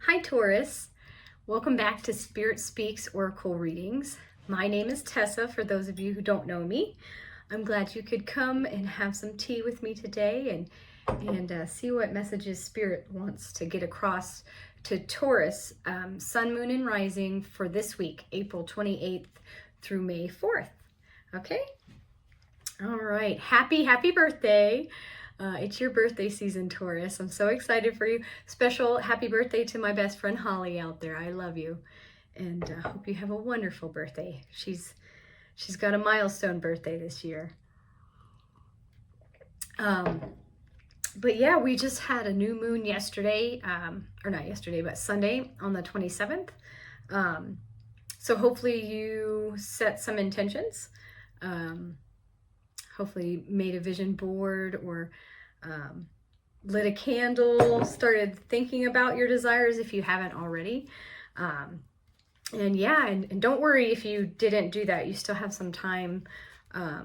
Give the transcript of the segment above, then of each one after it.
Hi Taurus, welcome back to Spirit Speaks Oracle Readings. My name is Tessa, for those of you who don't know me. I'm glad you could come and have some tea with me today and see what messages Spirit wants to get across to Taurus, Sun, Moon, and Rising for this week, April 28th through May 4th. Okay? All right. Happy birthday. It's your birthday season, Taurus. I'm so excited for you. Special happy birthday to my best friend Holly out there. I love you, and hope you have a wonderful birthday. She's got a milestone birthday this year. But yeah, we just had a new moon yesterday, or not yesterday, but Sunday on the 27th. So hopefully you set some intentions. Hopefully made a vision board or lit a candle, started thinking about your desires if you haven't already. And don't worry if you didn't do that, you still have some time. A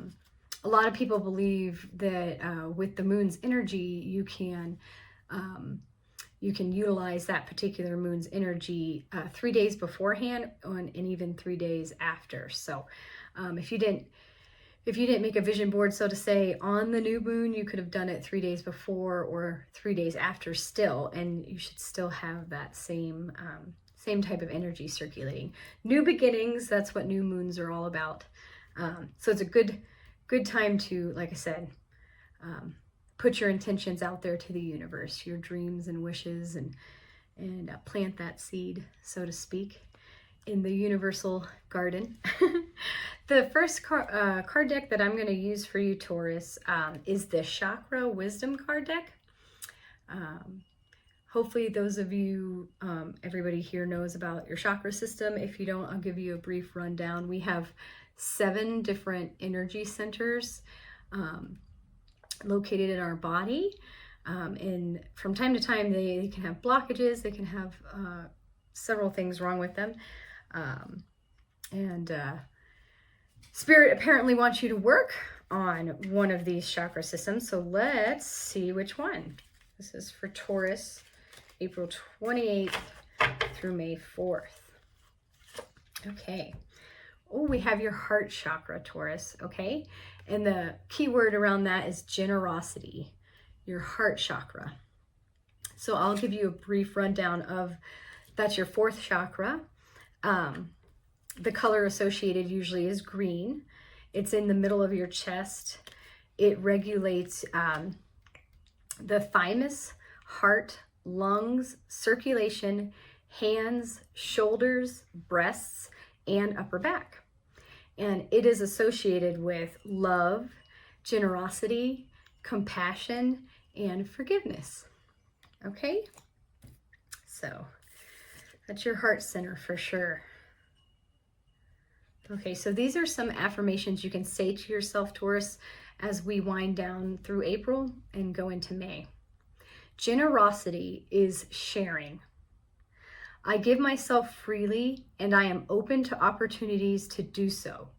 lot of people believe that with the moon's energy, you can utilize that particular moon's energy 3 days beforehand and even 3 days after. So if you didn't make a vision board, so to say, on the new moon, you could have done it 3 days before or 3 days after still, and you should still have that same type of energy circulating. New beginnings, that's what new moons are all about. So it's a good time to, like I said, put your intentions out there to the universe, your dreams and wishes, and plant that seed, so to speak, in the universal garden. The first card deck that I'm going to use for you, Taurus, is the Chakra Wisdom card deck. Hopefully those of you, everybody here knows about your chakra system. If you don't, I'll give you a brief rundown. We have 7 different energy centers located in our body. And from time to time, they can have blockages. They can have several things wrong with them. Spirit apparently wants you to work on one of these chakra systems. So let's see which one. This is for Taurus, April 28th through May 4th. Okay. Oh, we have your heart chakra, Taurus. Okay. And the key word around that is generosity, your heart chakra. So I'll give you a brief rundown of, that's your 4th chakra. The color associated usually is green. It's in the middle of your chest. It regulates the thymus, heart, lungs, circulation, hands, shoulders, breasts, and upper back. And it is associated with love, generosity, compassion, and forgiveness. Okay? So that's your heart center for sure. Okay, so these are some affirmations you can say to yourself, Taurus, as we wind down through April and go into May. Generosity is sharing. I give myself freely and I am open to opportunities to do so.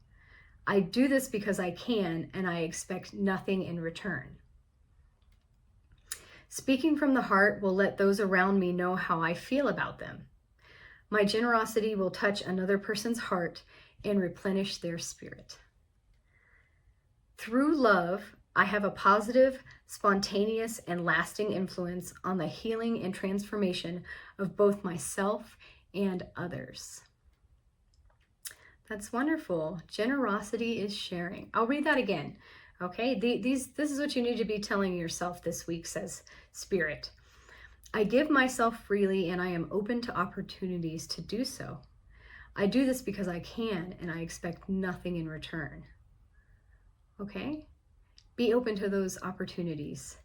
I do this because I can and I expect nothing in return. Speaking from the heart will let those around me know how I feel about them. My generosity will touch another person's heart and replenish their spirit. Through love, I have a positive, spontaneous, and lasting influence on the healing and transformation of both myself and others. That's wonderful. Generosity is sharing. I'll read that again. Okay, this is what you need to be telling yourself this week, says Spirit. I give myself freely and I am open to opportunities to do so. I do this because I can and I expect nothing in return. Okay? Be open to those opportunities.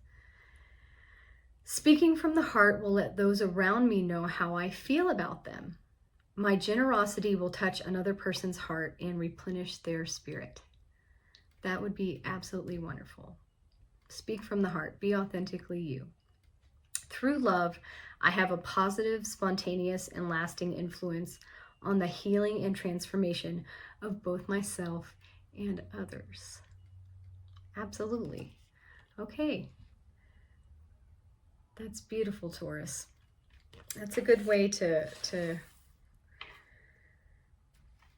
Speaking from the heart will let those around me know how I feel about them. My generosity will touch another person's heart and replenish their spirit. That would be absolutely wonderful. Speak from the heart. Be authentically you. Through love, I have a positive, spontaneous, and lasting influence on the healing and transformation of both myself and others. Absolutely. Okay. That's beautiful, Taurus. That's a good way to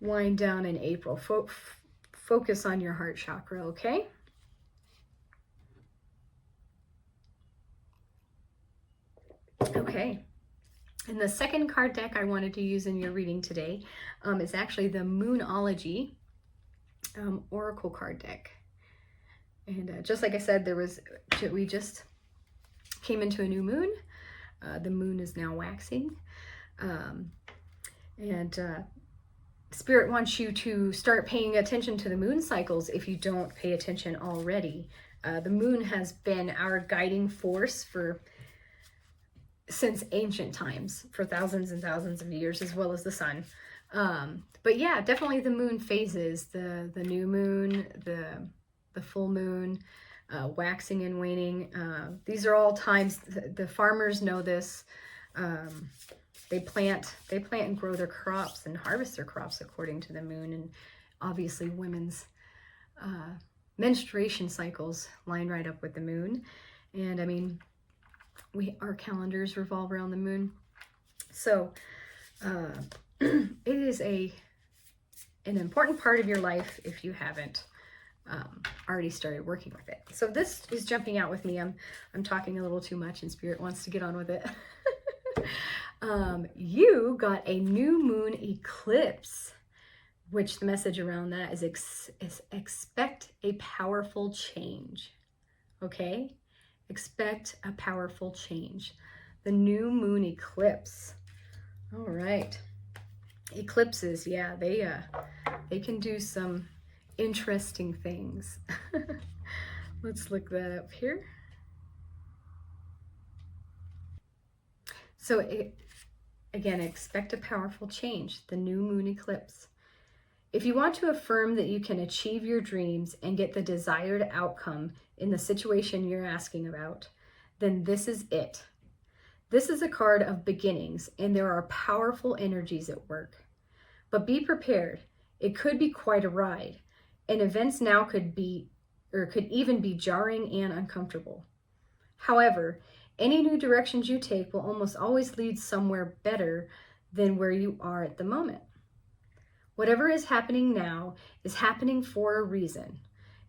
wind down in April. Focus on your heart chakra, okay? Okay. And the second card deck I wanted to use in your reading today is actually the Moonology Oracle card deck. And just like I said, we just came into a new moon. The moon is now waxing. Spirit wants you to start paying attention to the moon cycles if you don't pay attention already. The moon has been our guiding force since ancient times, for thousands and thousands of years, as well as the sun. But yeah, definitely the moon phases, the new moon, the full moon, waxing and waning. These are all times, the farmers know this. They plant and grow their crops and harvest their crops according to the moon. And obviously women's menstruation cycles line right up with the moon. And I mean, our calendars revolve around the moon. So it is an important part of your life if you haven't already started working with it. So this is jumping out with me. I'm talking a little too much and Spirit wants to get on with it. You got a new moon eclipse, which the message around that is expect a powerful change. Okay? Expect a powerful change. The new moon eclipse. All right. Eclipses, yeah, they can do some interesting things. Let's look that up here. So again, expect a powerful change, the new moon eclipse. If you want to affirm that you can achieve your dreams and get the desired outcome in the situation you're asking about, then this is it. This is a card of beginnings, and there are powerful energies at work. But be prepared. It could be quite a ride, and events now could even be jarring and uncomfortable. However, any new directions you take will almost always lead somewhere better than where you are at the moment. Whatever is happening now is happening for a reason,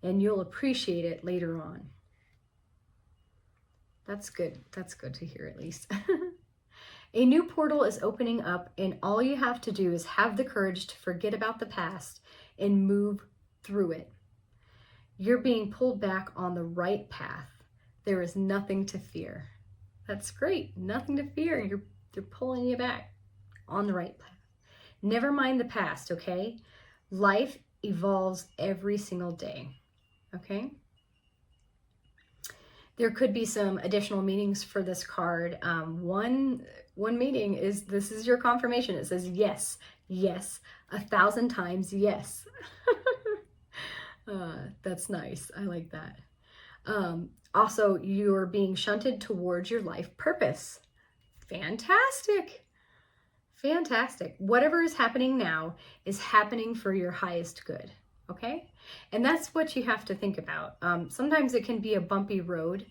and you'll appreciate it later on. That's good. That's good to hear, at least. A new portal is opening up, and all you have to do is have the courage to forget about the past and move through it. You're being pulled back on the right path. There is nothing to fear. That's great. Nothing to fear. They're pulling you back on the right path. Never mind the past, okay? Life evolves every single day, okay? There could be some additional meanings for this card. One meaning is, this is your confirmation. It says yes, yes, 1,000 times yes. That's nice. I like that. Also, you're being shunted towards your life purpose. Fantastic. Fantastic. Whatever is happening now is happening for your highest good. Okay? And that's what you have to think about. Sometimes it can be a bumpy road,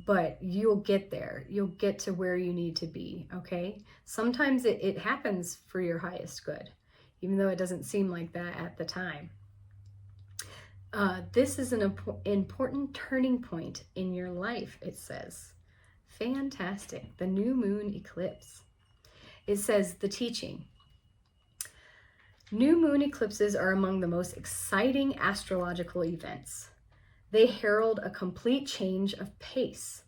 but you'll get there. You'll get to where you need to be. Okay? Sometimes it happens for your highest good, even though it doesn't seem like that at the time. This is an important turning point in your life, it says. Fantastic. The new moon eclipse. It says the teaching. New moon eclipses are among the most exciting astrological events. They herald a complete change of pace.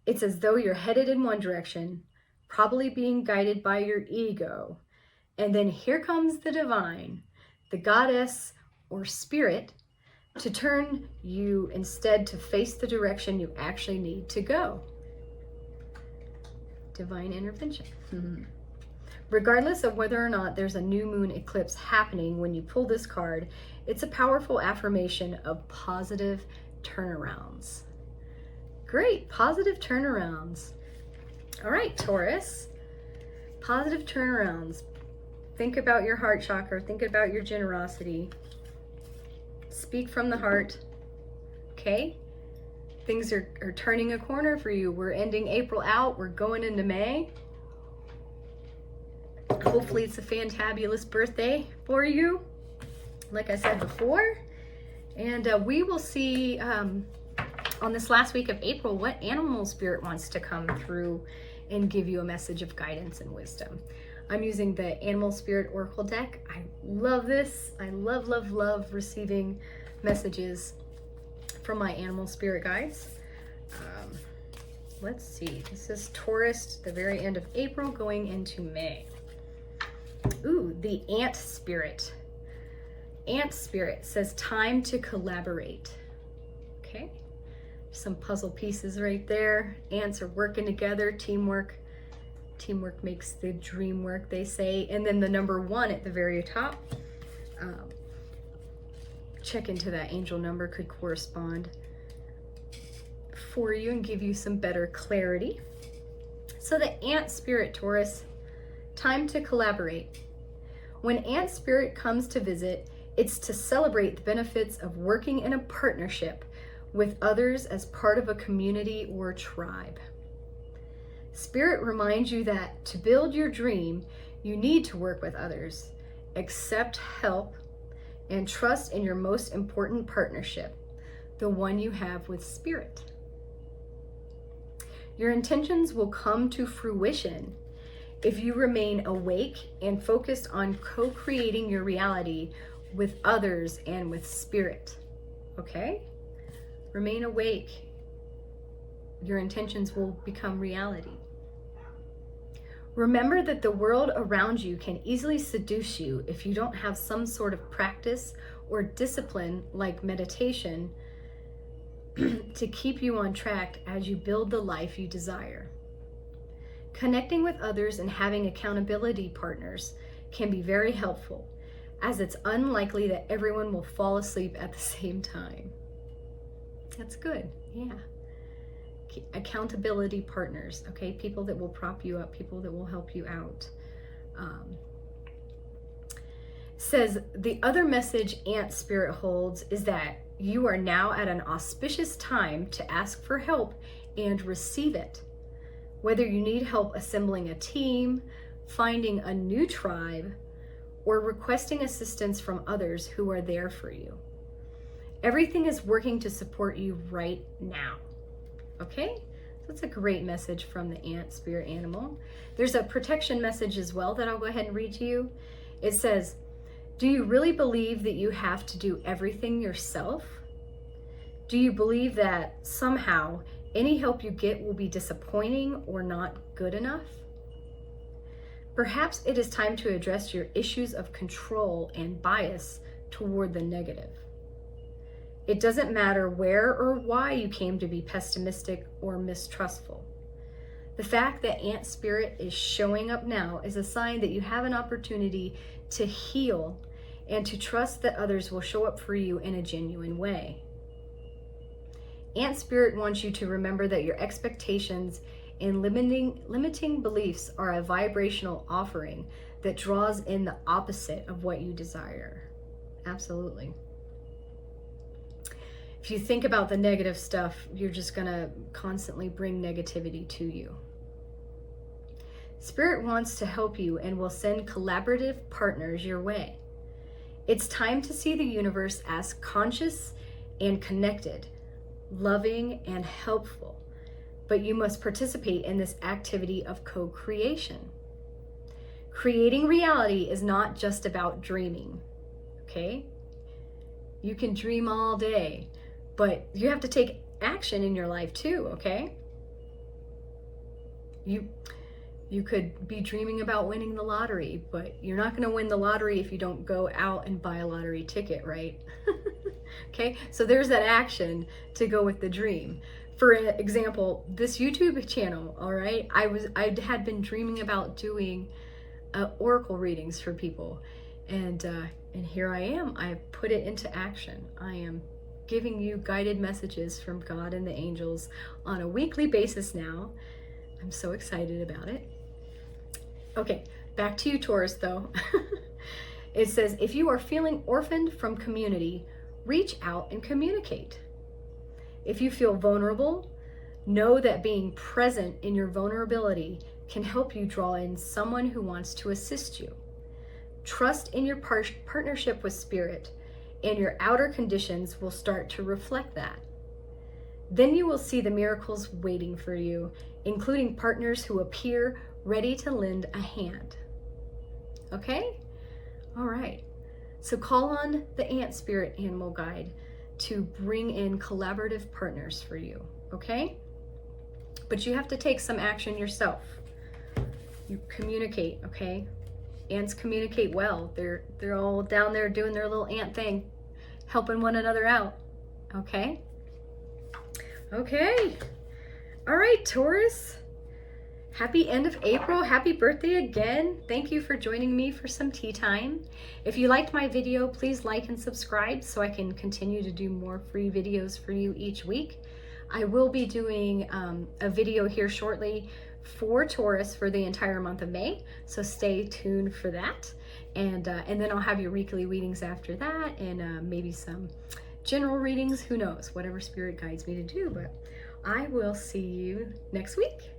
It's as though you're headed in one direction, probably being guided by your ego. And then here comes the divine, the goddess or spirit, to turn you instead to face the direction you actually need to go. Divine intervention. Regardless of whether or not there's a new moon eclipse happening when you pull this card, it's a powerful affirmation of positive turnarounds. Great, positive turnarounds. All right, Taurus, positive turnarounds. Think about your heart chakra, think about your generosity. Speak from the heart, okay? things are turning a corner for you. We're ending April out. We're going into May. Hopefully it's a fantabulous birthday for you, like I said before. And we will see on this last week of April what animal spirit wants to come through and give you a message of guidance and wisdom. I'm using the Animal Spirit Oracle deck. I love this. I love receiving messages from my animal spirit guides. Let's see. This is Taurus, the very end of April going into May. Ooh, the Ant Spirit. Ant Spirit says time to collaborate. Okay. Some puzzle pieces right there. Ants are working together, teamwork. Teamwork makes the dream work, they say. And then the number 1 at the very top. Check into that angel number, could correspond for you and give you some better clarity. So the Ant Spirit, Taurus, time to collaborate. When Ant Spirit comes to visit, it's to celebrate the benefits of working in a partnership with others as part of a community or tribe. Spirit reminds you that to build your dream, you need to work with others, accept help, and trust in your most important partnership, the one you have with Spirit. Your intentions will come to fruition if you remain awake and focused on co-creating your reality with others and with Spirit. Okay? Remain awake. Your intentions will become reality. Remember that the world around you can easily seduce you if you don't have some sort of practice or discipline like meditation to keep you on track as you build the life you desire. Connecting with others and having accountability partners can be very helpful, as it's unlikely that everyone will fall asleep at the same time. That's good, yeah. Accountability partners, okay? People that will prop you up, people that will help you out. Says the other message Ant Spirit holds is that you are now at an auspicious time to ask for help and receive it. Whether you need help assembling a team, finding a new tribe, or requesting assistance from others who are there for you. Everything is working to support you right now. Okay? So that's a great message from the Ant Spirit animal. There's a protection message as well that I'll go ahead and read to you. It says, do you really believe that you have to do everything yourself? Do you believe that somehow any help you get will be disappointing or not good enough? Perhaps it is time to address your issues of control and bias toward the negative. It doesn't matter where or why you came to be pessimistic or mistrustful. The fact that Ant Spirit is showing up now is a sign that you have an opportunity to heal and to trust that others will show up for you in a genuine way. Ant Spirit wants you to remember that your expectations and limiting beliefs are a vibrational offering that draws in the opposite of what you desire. Absolutely. If you think about the negative stuff, you're just going to constantly bring negativity to you. Spirit wants to help you and will send collaborative partners your way. It's time to see the universe as conscious and connected, loving and helpful, but you must participate in this activity of co-creation. Creating reality is not just about dreaming, okay? You can dream all day, but you have to take action in your life too, okay? You could be dreaming about winning the lottery, but you're not going to win the lottery if you don't go out and buy a lottery ticket, right? Okay, so there's that action to go with the dream. For example, this YouTube channel, all right, I had been dreaming about doing oracle readings for people, and here I am. I have put it into action. I am giving you guided messages from God and the angels on a weekly basis now. I'm so excited about it. Okay, back to you, Taurus, though. It says, if you are feeling orphaned from community, reach out and communicate. If you feel vulnerable, know that being present in your vulnerability can help you draw in someone who wants to assist you. Trust in your partnership with Spirit, and your outer conditions will start to reflect that. Then you will see the miracles waiting for you, including partners who appear ready to lend a hand. Okay? All right. So call on the Ant Spirit Animal Guide to bring in collaborative partners for you. Okay? But you have to take some action yourself. You communicate, okay? Ants communicate well. They're all down there doing their little ant thing, helping one another out. Okay? Okay. All right, Taurus. Happy end of April. Happy birthday again. Thank you for joining me for some tea time. If you liked my video, please like and subscribe so I can continue to do more free videos for you each week. I will be doing a video here shortly for Taurus for the entire month of May, so stay tuned for that. And then I'll have your weekly readings after that, and maybe some general readings. Who knows? Whatever Spirit guides me to do. But I will see you next week.